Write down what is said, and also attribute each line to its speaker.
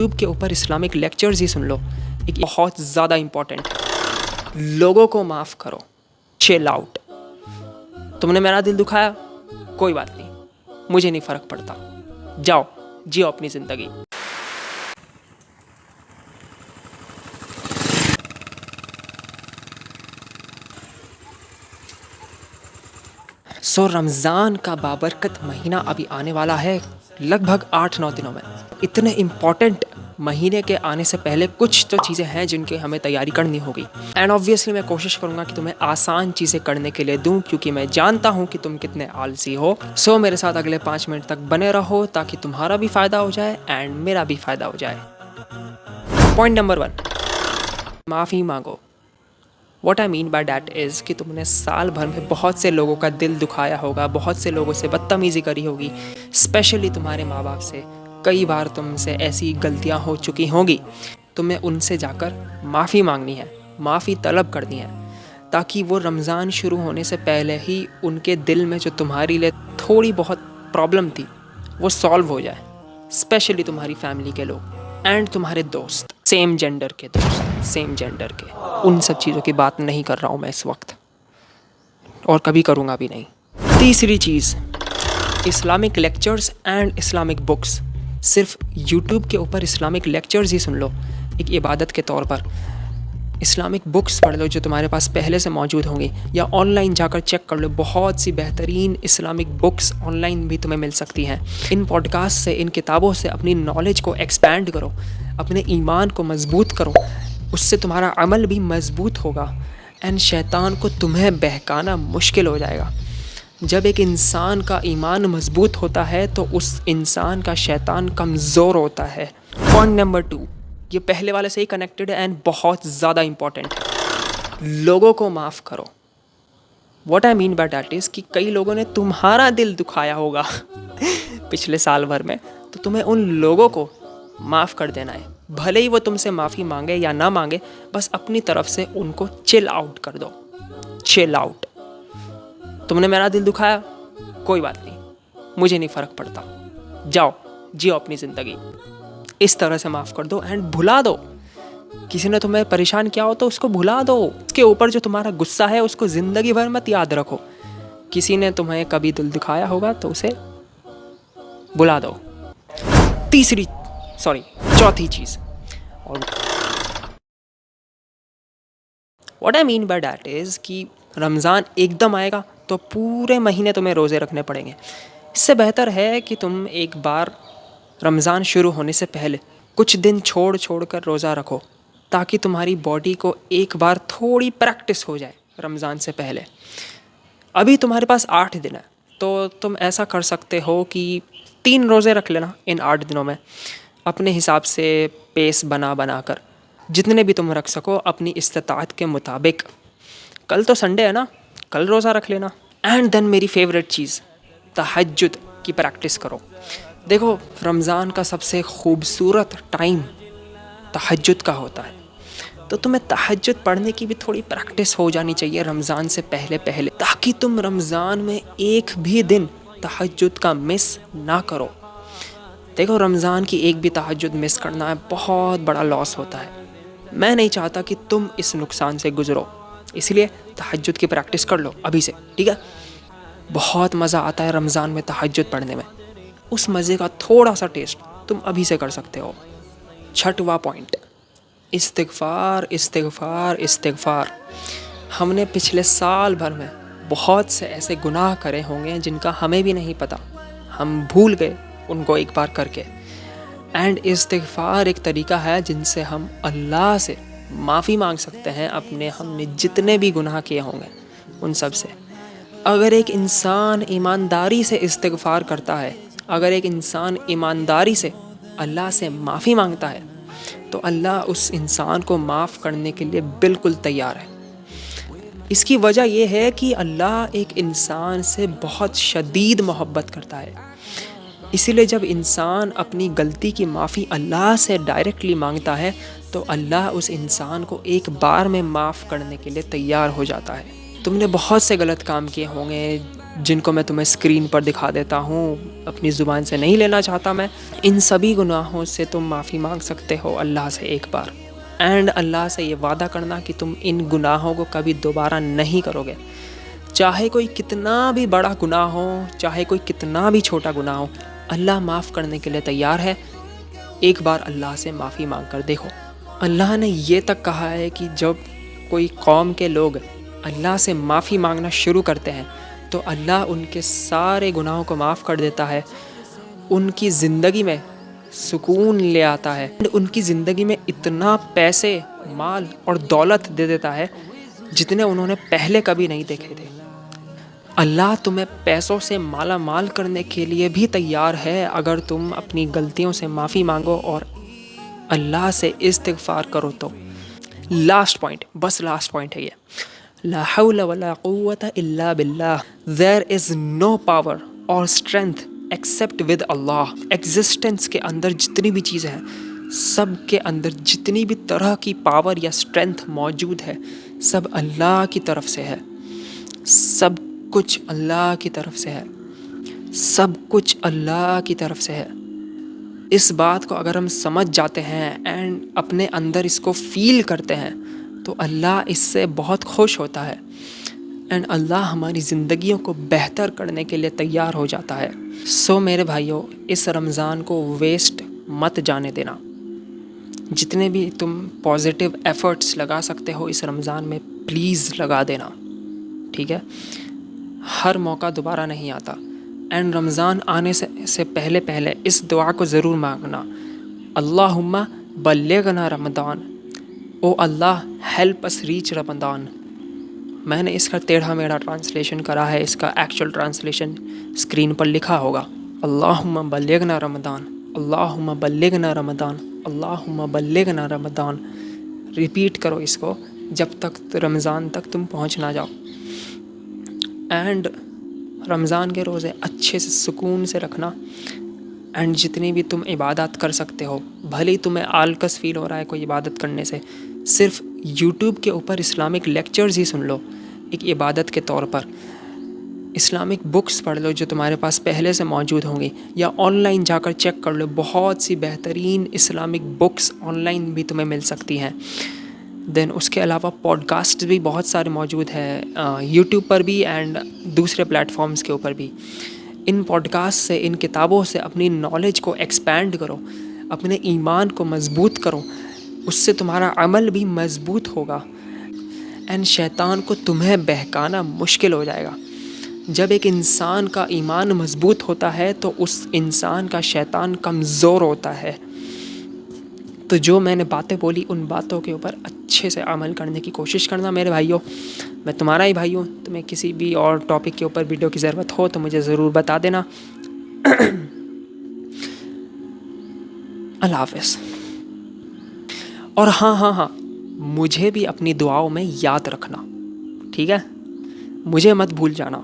Speaker 1: YouTube के ऊपर Islamic lectures ही सुन लो। एक बहुत ज़्यादा इम्पॉर्टेंट, लोगों को माफ़ करो, चिल आउट। तुमने मेरा दिल दुखाया, कोई बात नहीं, मुझे नहीं फ़र्क पड़ता, जाओ जियो अपनी ज़िंदगी। रमज़ान का बाबरकत महीना अभी आने वाला है, लगभग 8-9 दिनों में। इतने इम्पॉर्टेंट महीने के आने से पहले कुछ तो चीज़ें हैं जिनकी हमें तैयारी करनी होगी। एंड ऑब्वियसली मैं कोशिश करूँगा कि तुम्हें आसान चीज़ें करने के लिए दूँ, क्योंकि मैं जानता हूँ कि तुम कितने आलसी हो। मेरे साथ अगले 5 मिनट तक बने रहो ताकि तुम्हारा भी फ़ायदा हो जाए एंड मेरा भी फ़ायदा हो जाए। पॉइंट नंबर 1, माफ़ी मांगो। What I mean by that is कि तुमने साल भर में बहुत से लोगों का दिल दुखाया होगा, बहुत से लोगों से बदतमीज़ी करी होगी, स्पेशली तुम्हारे माँ बाप से। कई बार तुमसे ऐसी गलतियाँ हो चुकी होंगी। तुम्हें उनसे जाकर माफ़ी मांगनी है, माफ़ी तलब करनी है, ताकि वो रमज़ान शुरू होने से पहले ही उनके दिल में जो तुम्हारे लिए थोड़ी बहुत प्रॉब्लम थी वो सॉल्व हो जाए। स्पेशली तुम्हारी फैमिली के लोग एंड तुम्हारे दोस्त, सेम जेंडर के दोस्त, सेम जेंडर के, उन सब चीज़ों की बात नहीं कर रहा हूँ मैं इस वक्त, और कभी करूँगा भी नहीं। तीसरी चीज़, Islamic lectures and Islamic books. सिर्फ यूट्यूब के ऊपर इस्लामिक लेक्चर्स ही सुन लो एक इबादत के तौर पर। इस्लामिक बुक्स पढ़ लो जो तुम्हारे पास पहले से मौजूद होंगी, या ऑनलाइन जाकर चेक कर लो, बहुत सी बेहतरीन इस्लामिक बुक्स ऑनलाइन भी तुम्हें मिल सकती हैं। इन पॉडकास्ट से, इन किताबों से अपनी नॉलेज को एक्सपैंड करो, अपने ईमान को मजबूत करो, उससे तुम्हारा अमल भी मजबूत होगा एंड शैतान को तुम्हें बहकाना मुश्किल हो जाएगा। जब एक इंसान का ईमान मजबूत होता है तो उस इंसान का शैतान कमज़ोर होता है। पॉइंट नंबर 2, ये पहले वाले से ही कनेक्टेड है एंड बहुत ज़्यादा इम्पॉर्टेंट, लोगों को माफ़ करो। What I mean by that is कि कई लोगों ने तुम्हारा दिल दुखाया होगा पिछले साल भर में, तो तुम्हें उन लोगों को माफ़ कर देना है। भले ही वो तुमसे माफ़ी मांगे या ना मांगे, बस अपनी तरफ से उनको चिल आउट कर दो, चिल आउट। तुमने मेरा दिल दुखाया, कोई बात नहीं, मुझे नहीं फ़र्क पड़ता, जाओ जियो अपनी ज़िंदगी। इस तरह से माफ़ कर दो एंड भुला दो। किसी ने तुम्हें परेशान किया हो तो उसको भुला दो। उसके ऊपर जो तुम्हारा गुस्सा है उसको ज़िंदगी भर मत याद रखो। किसी ने तुम्हें कभी दिल दुखाया होगा तो उसे भुला दो। चौथी चीज़, और what I mean by that is कि रमज़ान एकदम आएगा तो पूरे महीने तुम्हें रोज़े रखने पड़ेंगे। इससे बेहतर है कि तुम एक बार रमज़ान शुरू होने से पहले कुछ दिन छोड़ कर रोज़ा रखो, ताकि तुम्हारी बॉडी को एक बार थोड़ी प्रैक्टिस हो जाए रमज़ान से पहले। अभी तुम्हारे पास 8 दिन है, तो तुम ऐसा कर सकते हो कि 3 रोज़े रख लेना इन 8 दिनों में, अपने हिसाब से पेस बना कर, जितने भी तुम रख सको अपनी इस्तिताअत के मुताबिक। कल तो संडे है ना, कल रोज़ा रख लेना। एंड देन मेरी फेवरेट चीज़, तहज्जुद की प्रैक्टिस करो। देखो, रमज़ान का सबसे खूबसूरत टाइम तहज्जुद का होता है, तो तुम्हें तहज्जुद पढ़ने की भी थोड़ी प्रैक्टिस हो जानी चाहिए रमज़ान से पहले, ताकि तुम रमज़ान में एक भी दिन तहज्जुद का मिस ना करो। देखो, रमज़ान की एक भी तहज्जुद मिस करना बहुत बड़ा लॉस होता है। मैं नहीं चाहता कि तुम इस नुकसान से गुज़रो, इसलिए तहज्जुद की प्रैक्टिस कर लो अभी से, ठीक है? बहुत मज़ा आता है रमज़ान में तहज्जुद पढ़ने में। उस मज़े का थोड़ा सा टेस्ट तुम अभी से कर सकते हो। छठवां पॉइंट, इस्तिग़फ़ार, इस्तिग़फ़ार, इस्तिग़फ़ार। हमने पिछले साल भर में बहुत से ऐसे गुनाह करे होंगे जिनका हमें भी नहीं पता, हम भूल गए उनको एक बार करके। एंड इस्तिग़फ़ार एक तरीका है जिनसे हम अल्लाह से माफ़ी मांग सकते हैं हमने जितने भी गुनाह किए होंगे उन सब से। अगर एक इंसान ईमानदारी से इस्तिग़फ़ार करता है, अगर एक इंसान ईमानदारी से अल्लाह से माफ़ी मांगता है, तो अल्लाह उस इंसान को माफ़ करने के लिए बिल्कुल तैयार है। इसकी वजह यह है कि अल्लाह एक इंसान से बहुत शदीद मोहब्बत करता है। इसीलिए जब इंसान अपनी गलती की माफ़ी अल्लाह से डायरेक्टली मांगता है, तो अल्लाह उस इंसान को एक बार में माफ़ करने के लिए तैयार हो जाता है। तुमने बहुत से गलत काम किए होंगे, जिनको मैं तुम्हें स्क्रीन पर दिखा देता हूँ, अपनी ज़ुबान से नहीं लेना चाहता मैं। इन सभी गुनाहों से तुम माफ़ी मांग सकते हो अल्लाह से एक बार, एंड अल्लाह से ये वादा करना कि तुम इन गुनाहों को कभी दोबारा नहीं करोगे। चाहे कोई कितना भी बड़ा गुनाह हो, चाहे कोई कितना भी छोटा गुनाह हो, अल्लाह माफ़ करने के लिए तैयार है। एक बार अल्लाह से माफ़ी मांग कर देखो। अल्लाह ने ये तक कहा है कि जब कोई कौम के लोग अल्लाह से माफ़ी मांगना शुरू करते हैं तो अल्लाह उनके सारे गुनाहों को माफ़ कर देता है, उनकी ज़िंदगी में सुकून ले आता है, उनकी ज़िंदगी में इतना पैसे, माल और दौलत दे देता है जितने उन्होंने पहले कभी नहीं देखे थे। अल्लाह तुम्हें पैसों से माला माल करने के लिए भी तैयार है अगर तुम अपनी गलतियों से माफ़ी मांगो और अल्लाह से इस्तिग़फ़ार करो तो। लास्ट पॉइंट, बस लास्ट पॉइंट है ये, ला हौला वला कुव्वता इल्ला बिल्लाह, देयर इज़ नो पावर और strength except with Allah. Existence के अंदर जितनी भी चीज़ें हैं, सब के अंदर जितनी भी तरह की पावर या स्ट्रेंथ मौजूद है, सब अल्लाह की तरफ से है। सब कुछ अल्लाह की तरफ से है, सब कुछ अल्लाह की तरफ से है। इस बात को अगर हम समझ जाते हैं एंड अपने अंदर इसको फील करते हैं तो अल्लाह इससे बहुत खुश होता है एंड अल्लाह हमारी ज़िंदगियों को बेहतर करने के लिए तैयार हो जाता है। सो मेरे भाइयों, इस रमज़ान को वेस्ट मत जाने देना। जितने भी तुम पॉजिटिव एफ़र्ट्स लगा सकते हो इस रमज़ान में, प्लीज़ लगा देना, ठीक है। हर मौका दोबारा नहीं आता एंड रमज़ान आने से पहले पहले इस दुआ को ज़रूर मांगना, अल्लाहुम्मा बल्लिगना रमज़ान, ओ अल्लाह हेल्प अस रीच रमज़ान। मैंने इसका टेढ़ा मेढ़ा ट्रांसलेशन करा है, इसका एक्चुअल ट्रांसलेशन स्क्रीन पर लिखा होगा, अल्लाहुम्मा बल्लिगना रमज़ान, अल्लाहुम्मा बल्लिगना रमज़ान, अल्लाहुम्मा बल्लिगना रमज़ान। रिपीट करो इसको जब तक रमज़ान तक तुम पहुँच ना जाओ। एंड रमज़ान के रोज़े अच्छे से सुकून से रखना एंड जितनी भी तुम इबादत कर सकते हो, भले ही तुम्हें आलकस फ़ील हो रहा है कोई इबादत करने से, सिर्फ यूट्यूब के ऊपर इस्लामिक लेक्चर्स ही सुन लो एक इबादत के तौर पर। इस्लामिक बुक्स पढ़ लो जो तुम्हारे पास पहले से मौजूद होंगी, या ऑनलाइन जाकर चेक कर लो, बहुत सी बेहतरीन इस्लामिक बुक्स ऑनलाइन भी तुम्हें मिल सकती हैं। देन उसके अलावा पॉडकास्ट भी बहुत सारे मौजूद हैं यूट्यूब पर भी एंड दूसरे प्लेटफॉर्म्स के ऊपर भी। इन पॉडकास्ट से, इन किताबों से अपनी नॉलेज को एक्सपैंड करो, अपने ईमान को मज़बूत करो, उससे तुम्हारा अमल भी मज़बूत होगा एंड शैतान को तुम्हें बहकाना मुश्किल हो जाएगा। जब एक इंसान का ईमान मज़बूत होता है तो उस इंसान का शैतान कमज़ोर होता है। तो जो मैंने बातें बोली उन बातों के ऊपर अच्छे से अमल करने की कोशिश करना मेरे भाइयों। मैं तुम्हारा ही भाई हूँ, तुम्हें किसी भी और टॉपिक के ऊपर वीडियो की ज़रूरत हो तो मुझे ज़रूर बता देना। अल्लाह हाफ़िज़। और हाँ, मुझे भी अपनी दुआओं में याद रखना, ठीक है। मुझे मत भूल जाना।